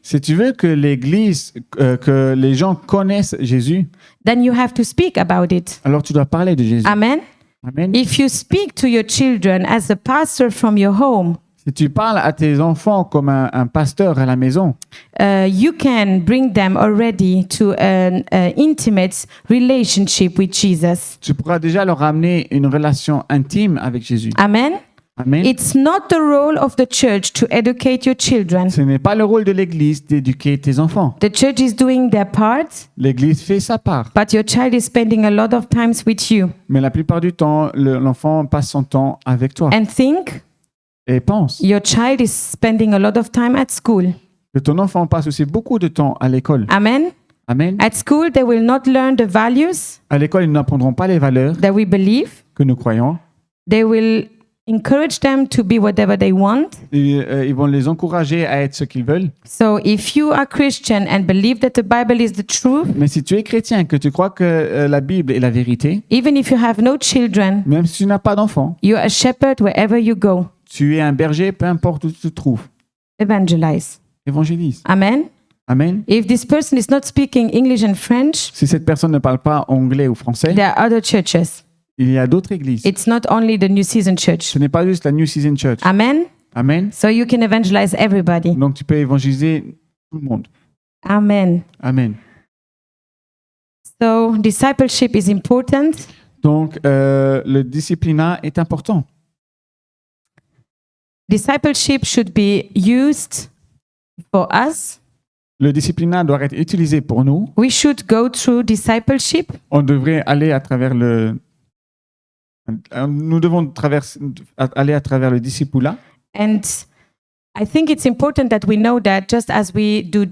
Si tu veux que l'église, que les gens connaissent Jésus, then you have to speak about it. alors tu dois parler de Jésus. Amen. Amen. If you speak to your children as a pastor from your home, Si tu parles à tes enfants comme un pasteur à la maison, you can bring them already to an intimate relationship with Jesus. tu pourras déjà leur amener une relation intime avec Jésus. Amen. Amen. It's not the role of the church to educate your children. Ce n'est pas le rôle de l'église d'éduquer tes enfants. The church is doing their part, L'église fait sa part. but your child is spending a lot of times with you. Mais la plupart du temps, l'enfant passe son temps avec toi. And think Et pense your child is spending a lot of time at school. que ton enfant passe aussi beaucoup de temps à l'école. Amen. Amen. At school, they will not learn the values À l'école, ils n'apprendront pas les valeurs that we believe. que nous croyons. They will encourage them to be whatever they want. Et, ils vont les encourager à être ce qu'ils veulent. So if you are Christian and believe that the Bible is the truth, Mais si tu es chrétien, que tu crois que la Bible est la vérité, even if you have no children, même si tu n'as pas d'enfant, you are a shepherd wherever you go. tu es un berger, peu importe où tu te trouves. Evangelize. Évangélise. Amen. Amen. If this person is not speaking English and French, Si cette personne ne parle pas anglais ou français, there are other churches. il y a d'autres églises. It's not only the New Season Church. Ce n'est pas juste la New Season Church. Amen. Amen. So you can evangelize everybody. Donc tu peux évangéliser tout le monde. Amen. Amen. So discipleship is important. Donc le disciplinat est important. Discipleship should be used for us. Le disciplinat doit être utilisé pour nous. We should go through discipleship. On devrait aller à travers nous devons aller à travers le discipulat. And I think it's important that we know that just as we do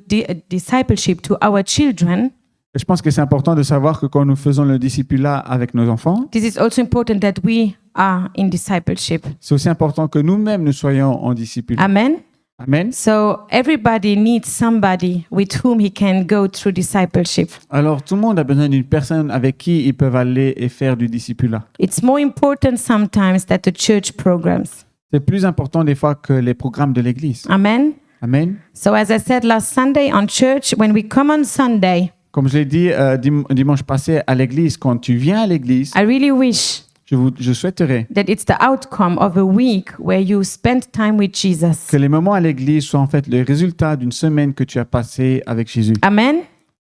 discipleship to our children, Et je pense que c'est important de savoir que quand nous faisons le discipulat avec nos enfants, this is also important that we are in discipleship. c'est aussi important que nous-mêmes nous soyons en discipulat. Amen. Amen. So everybody needs somebody with whom he can go through discipleship. Alors tout le monde a besoin d'une personne avec qui ils peuvent aller et faire du discipulat. It's more important sometimes than the church programs. C'est plus important des fois que les programmes de l'église. Amen. Amen. So as I said last Sunday on church, when we come on Sunday, Comme je l'ai dit dimanche passé à l'église, quand tu viens à l'église, I really wish je souhaiterais that it's the outcome of a week where you spend time with Jesus. que les moments à l'église soient en fait le résultat d'une semaine que tu as passée avec Jésus. Amen.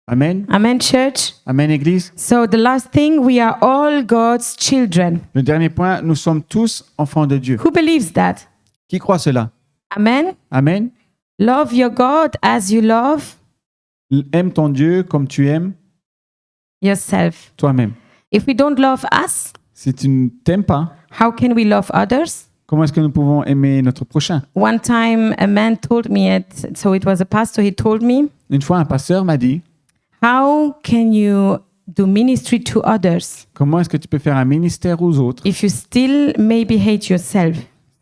Amen. Amen, church. Amen, église. So the last thing, we are all God's children. Le dernier point, nous sommes tous enfants de Dieu. Who believes that? Qui croit cela? Amen. Amen. Love your God as you love Aime ton Dieu comme tu aimes yourself. toi-même. If we don't love us, Si tu ne t'aimes pas, how can we love others? comment est-ce que nous pouvons aimer notre prochain? One time a man told me, so it was a pastor, he told me, Une fois, un pasteur m'a dit, how can you do ministry to others comment est-ce que tu peux faire un ministère aux autres if you still maybe hate yourself?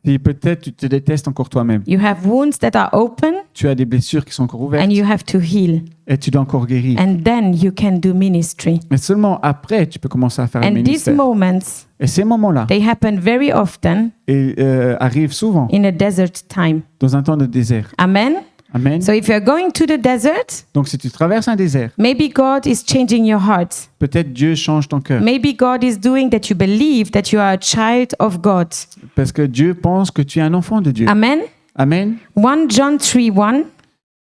si peut-être tu te détestes encore toi-même? You have wounds that are open Tu as des blessures qui sont encore ouvertes and you have to heal. et tu dois encore guérir. And then you can do ministry. Mais seulement après, tu peux commencer à faire un And these ministère. moments, Et ces moments-là they happen very often arrivent souvent in a desert time. dans un temps de désert. Amen. Amen. So if you're going to the desert, Donc si tu traverses un désert, maybe God is changing your heart. peut-être Dieu change ton cœur. Maybe God is doing that you believe that you are a child of God. Parce que Dieu pense que tu es un enfant de Dieu. Amen. Amen. 1 John 3:1.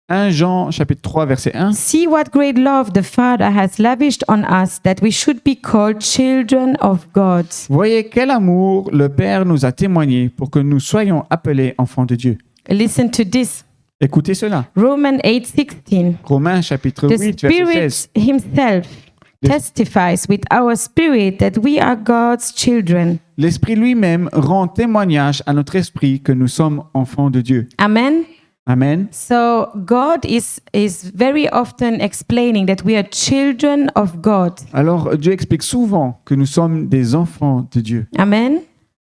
1 Jean chapitre 3 verset 1. See what great love the Father has lavished on us that we should be called children of God. Voyez quel amour le Père nous a témoigné pour que nous soyons appelés enfants de Dieu. Listen to this. Écoutez cela. Romans 8:16. Romains chapitre The 8 verset 16. Spirit himself testifies with our spirit that we are God's children. L'Esprit lui-même rend témoignage à notre esprit que nous sommes enfants de Dieu. Amen. Amen. So God is very often explaining that we are children of God. Alors, Dieu explique souvent que nous sommes des enfants de Dieu. Amen.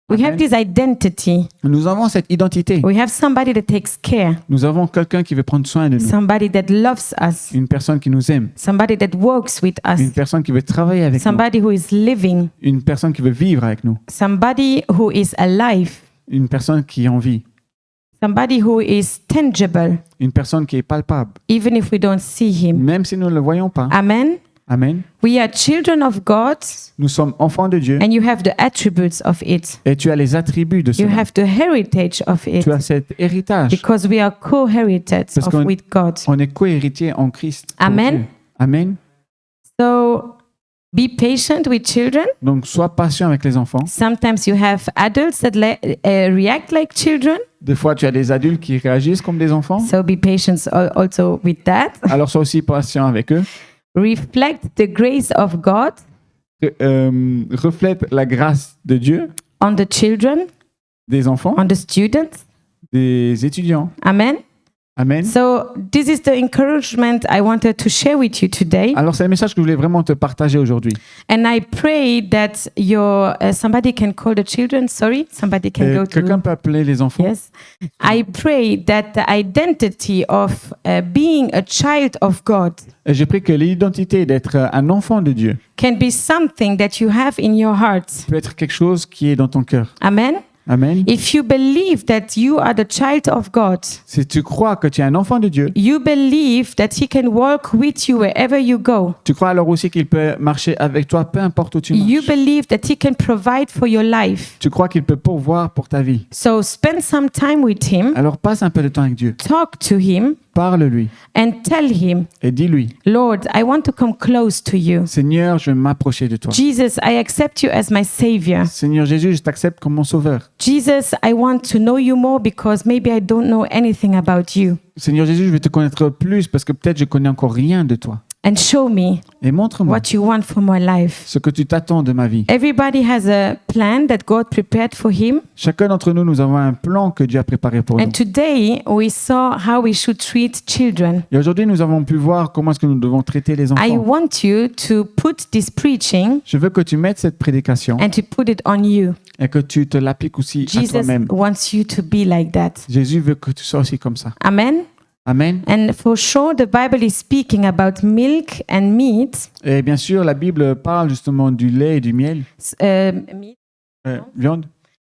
We Amen. have this identity. Nous avons cette identité. We have somebody that takes care, Nous avons quelqu'un qui veut prendre soin de nous. somebody that loves us, Une personne qui nous aime. somebody that works with us, Une personne qui veut travailler avec nous. somebody who is living, Une personne qui veut vivre avec nous. somebody who is alive, Une personne qui en vit. somebody who is tangible, Une personne qui est palpable. even if we don't see him. Même si nous ne le voyons pas. Amen. Amen. We are children of God, Nous sommes enfants de Dieu. and you have the attributes of it. Et tu as les attributs de You cela. have the heritage of it, Tu as cet héritage. because we are co-herited Parce qu'on- with God. On est co-héritier en Christ. pour Amen. Dieu. Amen. So be patient with children. Donc, sois patient avec les enfants. Sometimes you have adults that react like children. Des fois, tu as des adultes qui réagissent comme des enfants. So be patient also with that. Alors, sois aussi patient avec eux. Reflect the grace of God Reflète la grâce de Dieu, on the children, des enfants, on the students. des étudiants. Amen. Amen. So this is the encouragement I wanted to share with you today. Alors, c'est le message que je voulais vraiment te partager aujourd'hui. And I pray that your somebody can call the children. Sorry, somebody can go Quelqu'un to. peut appeler les enfants. Yes. I pray that the identity of being a child of God Et je prie que l'identité d'être un enfant de Dieu can be something that you have in your heart. peut être quelque chose qui est dans ton cœur. Amen. Amen. If you believe that you are the child of God, Si tu crois que tu es un enfant de Dieu, you believe that He can walk with you wherever you go. tu crois alors aussi qu'il peut marcher avec toi, peu importe où tu You marches. believe that He can provide for your life. Tu crois qu'il peut pourvoir pour ta vie. So spend some time with Him, Alors passe un peu de temps avec Dieu. talk to Him, Parle-lui and tell Him, et dis-lui, Lord, I want to come close to you. Seigneur, je vais m'approcher de toi. Jesus, I accept you as my Savior. Seigneur Jésus, je t'accepte comme mon sauveur. Jesus, I want to know you more because maybe I don't know anything about you. Seigneur Jésus, je vais te connaître plus parce que peut-être je connais encore rien de toi. And show me Et montre-moi what you want for my life. ce que tu t'attends de ma vie. Everybody has a plan that God prepared for him. Chacun d'entre nous, nous avons un plan que Dieu a préparé pour nous. And today we saw how we should treat children. Et aujourd'hui, nous avons pu voir comment est-ce que nous devons traiter les I enfants. want you to put this preaching Je veux que tu mettes cette prédication and to put it on you. et que tu te l'appliques aussi à Jesus toi-même. wants you to be like that. Jésus veut que tu sois aussi comme ça. Amen. Amen. And for sure, the Bible is speaking about milk and meat. Et bien sûr, la Bible parle justement du lait et du miel. Meat. Viande.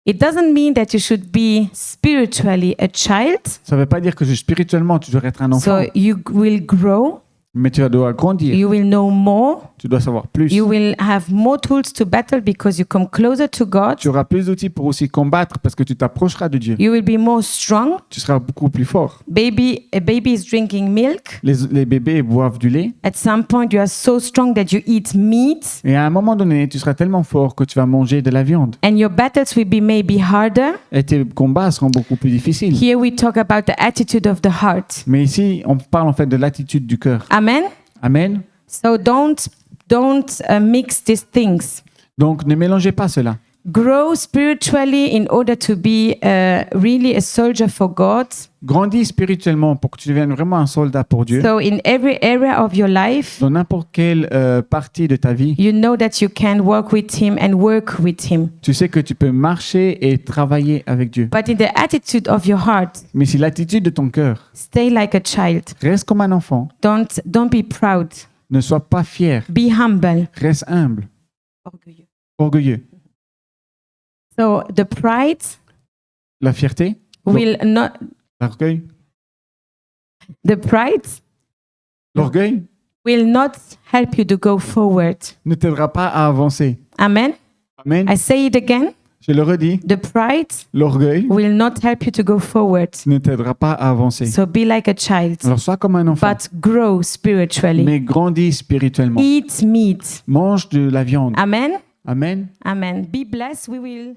It doesn't mean that you should be spiritually a child. Ça ne veut pas dire que spirituellement, tu dois être un enfant, So you will grow, mais tu dois grandir. you will know more, Tu dois savoir plus. you will have more tools to battle because you come closer to God. Tu auras plus d'outils pour aussi combattre parce que tu t'approcheras de Dieu. You will be more strong. Tu seras beaucoup plus fort. A baby is drinking milk. Les bébés boivent du lait. At some point, you are so strong that you eat meat, Et à un moment donné, tu seras tellement fort que tu vas manger de la viande. and your battles will be maybe harder. Et tes combats seront beaucoup plus difficiles. Here we talk about the attitude of the heart. Mais ici, on parle en fait de l'attitude du cœur. Amen. Amen. So don't mix these things. Donc, ne mélangez pas cela. Grow spiritually in order to be really a soldier for God. Grandis spirituellement pour que tu deviennes vraiment un soldat pour Dieu. So in every area of your life, Dans n'importe quelle partie de ta vie, you know that you can walk with Him and work with Him. tu sais que tu peux marcher et travailler avec Dieu. But in the attitude of your heart, Mais si l'attitude de ton cœur stay like a child. reste comme un enfant, Don't be proud. ne sois pas fier, Be humble. reste humble, orgueilleux. So the pride La fierté, will not. l'orgueil, L'orgueil will not help you to go forward. ne t'aidera pas à avancer. Amen. Amen. I say it again. Je le redis, The pride l'orgueil will not help you to go forward. ne t'aidera pas à avancer. So be like a child, Alors sois comme un enfant, but grow spiritually. mais grandis spirituellement. Eat meat. Mange de la viande. Amen. Amen. Amen. Be blessed. We will